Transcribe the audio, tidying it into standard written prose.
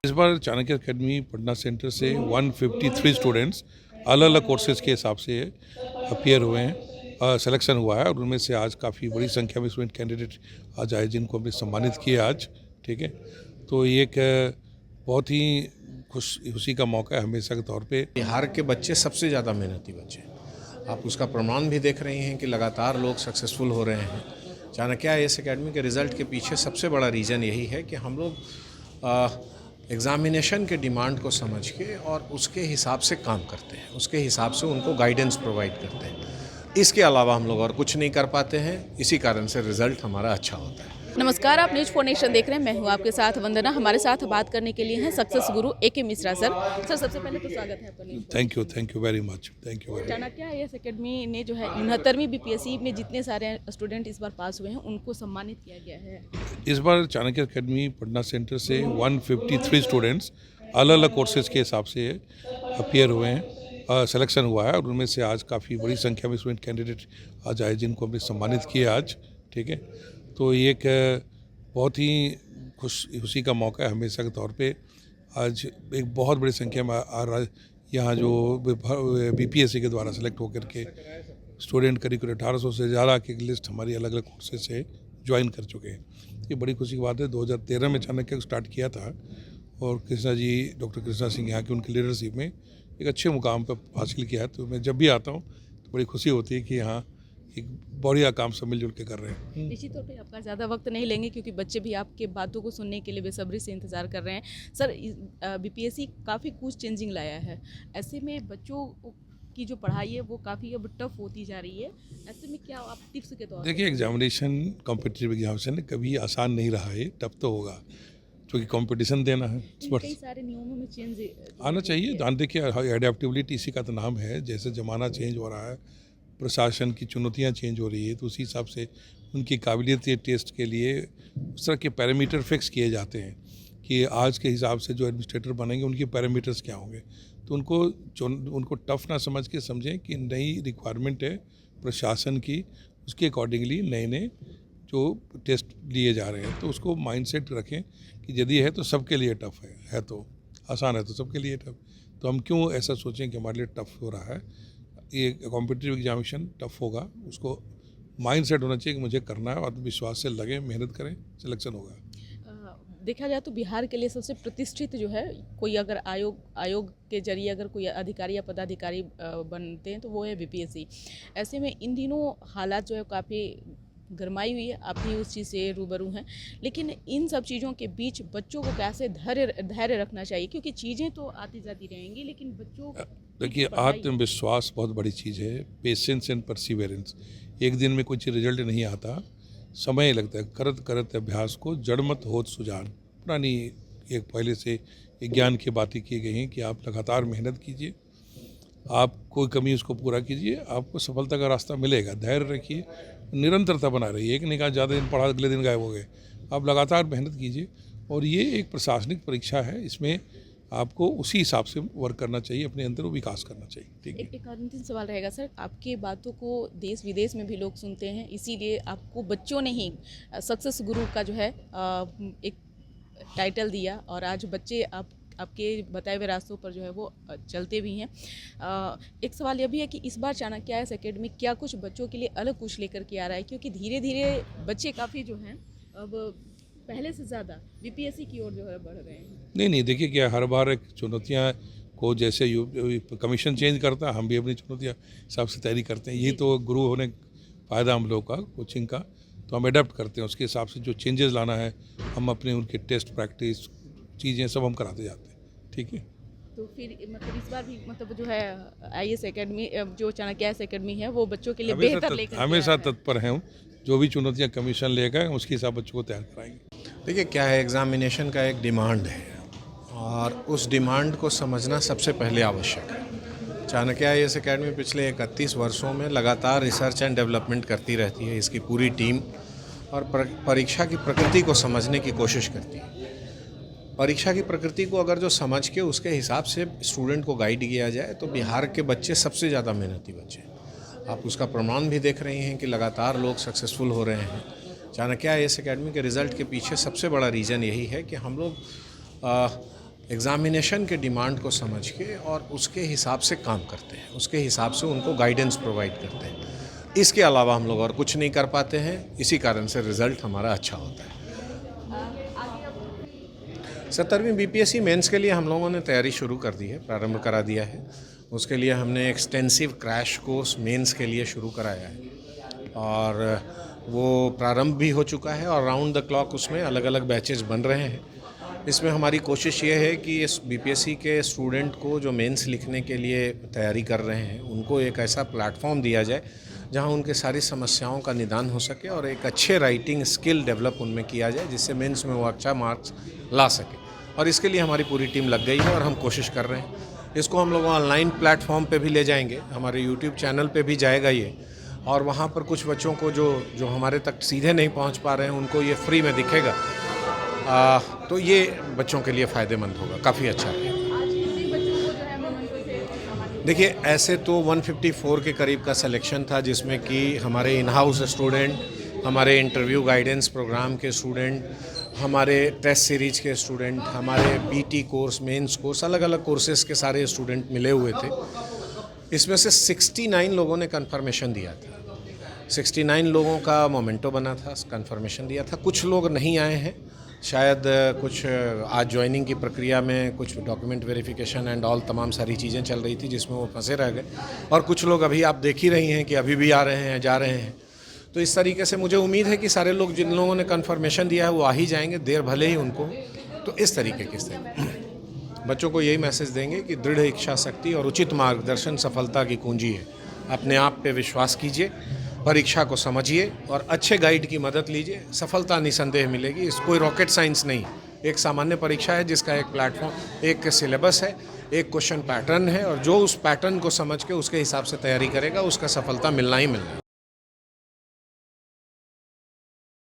इस बार Chanakya academy Patna centre से 153 students अलग अलग कोर्सेज के हिसाब से अपीयर हुए हैं, सिलेक्शन हुआ है। और उनमें से आज काफ़ी बड़ी संख्या में स्टूडेंट कैंडिडेट आज आए जिनको हमने सम्मानित किया आज। ठीक है, तो ये एक बहुत ही खुशी का मौका है हमेशा के तौर पे। बिहार के बच्चे सबसे ज़्यादा मेहनती बच्चे हैं। आप उसका प्रमाण भी देख रहे हैं कि लगातार लोग सक्सेसफुल हो रहे हैं। चाणक्य आईएएस एकेडमी के रिज़ल्ट के पीछे सबसे बड़ा रीज़न यही है कि हम लोग एग्ज़ामिनेशन के डिमांड को समझ के और उसके हिसाब से काम करते हैं, उसके हिसाब से उनको गाइडेंस प्रोवाइड करते हैं। इसके अलावा हम लोग और कुछ नहीं कर पाते हैं, इसी कारण से रिज़ल्ट हमारा अच्छा होता है। नमस्कार, आप न्यूज़ 4 नेशन देख रहे हैं। मैं हूं आपके साथ वंदना। हमारे साथ बात करने के लिए हैं सक्सेस गुरु AK मिश्रा सर। सबसे पहले तो स्वागत है आपका। Thank you very much. Thank you. Chanakya IAS academy ने जो है 69वीं BPSC में जितने सारे स्टूडेंट इस बार पास हुए हैं उनको सम्मानित किया गया है। इस बार चाणक्य एकेडमी पटना सेंटर से 153 स्टूडेंट्स अलग अलग कोर्सेज के हिसाब से अपीयर हुए हैं, सिलेक्शन हुआ है। और उनमें से आज काफ़ी बड़ी संख्या में स्टूडेंट कैंडिडेट आज आए जिनको हमने सम्मानित किया आज। ठीक है, तो ये एक बहुत ही खुशी का मौका है हमेशा के तौर पे। आज एक बहुत बड़ी संख्या में यहाँ जो BPSC के द्वारा सेलेक्ट होकर के स्टूडेंट करीब 1800 से ज़्यादा की लिस्ट हमारी अलग अलग कोर्सेज से ज्वाइन कर चुके हैं। ये बड़ी खुशी की बात है। 2013 में चाणक्य को स्टार्ट किया था और डॉक्टर कृष्णा सिंह यहाँ की उनकी लीडरशिप में एक अच्छे मुकाम पर हासिल किया है। तो मैं जब भी आता हूँ तो बड़ी खुशी होती है कि यहाँ एक बढ़िया काम सब मिलजुल के कर रहे हैं। निश्चित तौर पे आपका ज़्यादा वक्त नहीं लेंगे क्योंकि बच्चे भी आपके बातों को सुनने के लिए बेसब्री से इंतज़ार कर रहे हैं। सर, BPSC काफ़ी कुछ चेंजिंग लाया है, ऐसे में बच्चों की जो पढ़ाई है वो काफ़ी अब टफ होती जा रही है। ऐसे में क्या आप टिप्स के तौर देखिए, एग्जामिनेशन कॉम्पिटिटिव एग्जामिनेशन कभी आसान नहीं रहा है, टफ तो होगा क्योंकि कंपटीशन देना है। कई सारे नियमों में चेंज आना चाहिए। देखिए, एडेप्टिबिलिटी इसी का तो नाम है। जैसे ज़माना चेंज हो रहा है, प्रशासन की चुनौतियां चेंज हो रही है, तो उसी हिसाब से उनकी काबिलियत टेस्ट के लिए उस तरह के पैरामीटर फिक्स किए जाते हैं कि आज के हिसाब से जो एडमिनिस्ट्रेटर बनेंगे उनके पैरामीटर्स क्या होंगे। तो उनको टफ ना समझ के समझें कि नई रिक्वायरमेंट है प्रशासन की, उसके अकॉर्डिंगली नए नए जो टेस्ट लिए जा रहे हैं, तो उसको माइंडसेट रखें कि यदि है तो सबके लिए टफ है तो आसान है तो सबके लिए टफ। तो हम क्यों ऐसा सोचें कि हमारे लिए टफ हो रहा है। ये कॉम्पिटिटिव एग्जामिनेशन टफ होगा, उसको माइंडसेट होना चाहिए कि मुझे करना है, आत्मविश्वास से लगे, मेहनत करें, सिलेक्शन होगा। देखा जाए तो बिहार के लिए सबसे प्रतिष्ठित जो है, कोई अगर आयोग के जरिए अगर कोई अधिकारी या पदाधिकारी बनते हैं तो वो है BPSC। ऐसे में इन दिनों हालात जो है काफ़ी गरमाई हुई है, आप भी उस चीज़ से रूबरू हैं। लेकिन इन सब चीज़ों के बीच बच्चों को कैसे धैर्य रखना चाहिए, क्योंकि चीज़ें तो आती जाती रहेंगी लेकिन बच्चों देखिए, आत्मविश्वास बहुत बड़ी चीज़ है, पेशेंस एंड परसिवेरेंस। एक दिन में कुछ रिजल्ट नहीं आता, समय लगता है। करत करत अभ्यास को जड़ मत होत सुजान, पुरानी एक पहले से एक ज्ञान की बातें की गई हैं कि आप लगातार मेहनत कीजिए, आप कोई कमी उसको पूरा कीजिए, आपको सफलता का रास्ता मिलेगा। धैर्य रखिए, निरंतरता बना रही है। एक नहीं कहा ज़्यादा दिन पढ़ा अगले दिन गायब हो गए। आप लगातार मेहनत कीजिए और ये एक प्रशासनिक परीक्षा है, इसमें आपको उसी हिसाब से वर्क करना चाहिए, अपने अंदर वो विकास करना चाहिए। ठीक है। एक अंतिम सवाल रहेगा सर, आपके बातों को देश विदेश में भी लोग सुनते हैं, इसीलिए आपको बच्चों ने ही सक्सेस गुरु का जो है एक टाइटल दिया और आज बच्चे आपके बताए हुए रास्तों पर जो है वो चलते भी हैं। एक सवाल यह भी है कि इस बार चाणक्य आईएएस एकेडमी क्या कुछ बच्चों के लिए अलग कुछ लेकर के आ रहा है, क्योंकि धीरे धीरे बच्चे काफ़ी जो हैं अब पहले से ज़्यादा BPSC की ओर जो है बढ़ रहे हैं। नहीं, देखिए क्या हर बार एक चुनौतियाँ को जैसे कमीशन चेंज करता है, हम भी अपनी चुनौतियाँ हिसाब से तैयारी करते हैं। ये तो गुरु होने फ़ायदा हम लोग का कोचिंग का, तो हम अडेप्ट करते हैं उसके हिसाब से जो चेंजेस लाना है हम अपने उनके टेस्ट प्रैक्टिस चीज़ें सब हम कराते जाते हैं। ठीक है, तो फिर मतलब इस बार भी मतलब जो है आईएएस एकेडमी, जो चाणक्य आईएएस एकेडमी है वो बच्चों के लिए बेहतर लेकर हमेशा तत्पर हैं हम। जो भी चुनौतियाँ कमीशन लेकर उसके हिसाब बच्चों को तैयार कराएंगे। देखिए, क्या है, एग्ज़ामिनेशन का एक डिमांड है और उस डिमांड को समझना सबसे पहले आवश्यक है। चाणक्य आईएएस एकेडमी पिछले 31 वर्षों में लगातार रिसर्च एंड डेवलपमेंट करती रहती है, इसकी पूरी टीम, और परीक्षा की प्रकृति को समझने की कोशिश करती है। परीक्षा की प्रकृति को अगर जो समझ के उसके हिसाब से स्टूडेंट को गाइड किया जाए तो बिहार के बच्चे सबसे ज़्यादा मेहनती बच्चे हैं। आप उसका प्रमाण भी देख रहे हैं कि लगातार लोग सक्सेसफुल हो रहे हैं। चाणक्य आईएएस एकेडमी के रिज़ल्ट के पीछे सबसे बड़ा रीज़न यही है कि हम लोग एग्ज़ामिनेशन के डिमांड को समझ के और उसके हिसाब से काम करते हैं, उसके हिसाब से उनको गाइडेंस प्रोवाइड करते हैं। इसके अलावा हम लोग और कुछ नहीं कर पाते हैं, इसी कारण से रिज़ल्ट हमारा अच्छा होता है। 17वीं बीपीएससी मेंस के लिए हम लोगों ने तैयारी शुरू कर दी है, प्रारंभ करा दिया है। उसके लिए हमने एक्सटेंसिव क्रैश कोर्स मेंस के लिए शुरू कराया है और वो प्रारंभ भी हो चुका है और राउंड द क्लॉक उसमें अलग अलग बैचेस बन रहे हैं। इसमें हमारी कोशिश ये है कि इस बीपीएससी के स्टूडेंट को जो मेंस लिखने के लिए तैयारी कर रहे हैं उनको एक ऐसा प्लेटफॉर्म दिया जाए जहां उनके सारी समस्याओं का निदान हो सके और एक अच्छे राइटिंग स्किल डेवलप उनमें किया जाए जिससे मेंस में वो अच्छा मार्क्स ला सके। और इसके लिए हमारी पूरी टीम लग गई है और हम कोशिश कर रहे हैं। इसको हम लोग ऑनलाइन प्लेटफॉर्म पे भी ले जाएंगे, हमारे यूट्यूब चैनल पे भी जाएगा ये, और वहाँ पर कुछ बच्चों को जो हमारे तक सीधे नहीं पहुँच पा रहे हैं उनको ये फ्री में दिखेगा। तो ये बच्चों के लिए फ़ायदेमंद होगा, काफ़ी अच्छा है। देखिए, ऐसे तो 154 के करीब का सिलेक्शन था जिसमें कि हमारे इन हाउस स्टूडेंट, हमारे इंटरव्यू गाइडेंस प्रोग्राम के स्टूडेंट, हमारे टेस्ट सीरीज के स्टूडेंट, हमारे बीटी कोर्स, मेंस कोर्स, अलग अलग कोर्सेज़ के सारे स्टूडेंट मिले हुए थे। इसमें से 69 लोगों ने कन्फर्मेशन दिया था। 69 लोगों का मोमेंटो बना था, कन्फर्मेशन दिया था। कुछ लोग नहीं आए हैं, शायद कुछ आज ज्वाइनिंग की प्रक्रिया में कुछ डॉक्यूमेंट वेरिफिकेशन एंड ऑल तमाम सारी चीज़ें चल रही थी जिसमें वो फंसे रह गए, और कुछ लोग अभी आप देख ही रही हैं कि अभी भी आ रहे हैं, जा रहे हैं। तो इस तरीके से मुझे उम्मीद है कि सारे लोग जिन लोगों ने कन्फर्मेशन दिया है वो आ ही जाएंगे, देर भले ही उनको। तो इस तरीके से बच्चों को यही मैसेज देंगे कि दृढ़ इच्छा शक्ति और उचित मार्गदर्शन सफलता की कुंजी है। अपने आप पे विश्वास कीजिए, परीक्षा को समझिए और अच्छे गाइड की मदद लीजिए, सफलता निसंदेह मिलेगी। इस कोई रॉकेट साइंस नहीं, एक सामान्य परीक्षा है जिसका एक प्लेटफॉर्म, एक सिलेबस है, एक क्वेश्चन पैटर्न है, और जो उस पैटर्न को समझ के उसके हिसाब से तैयारी करेगा उसका सफलता मिलना ही मिलना है।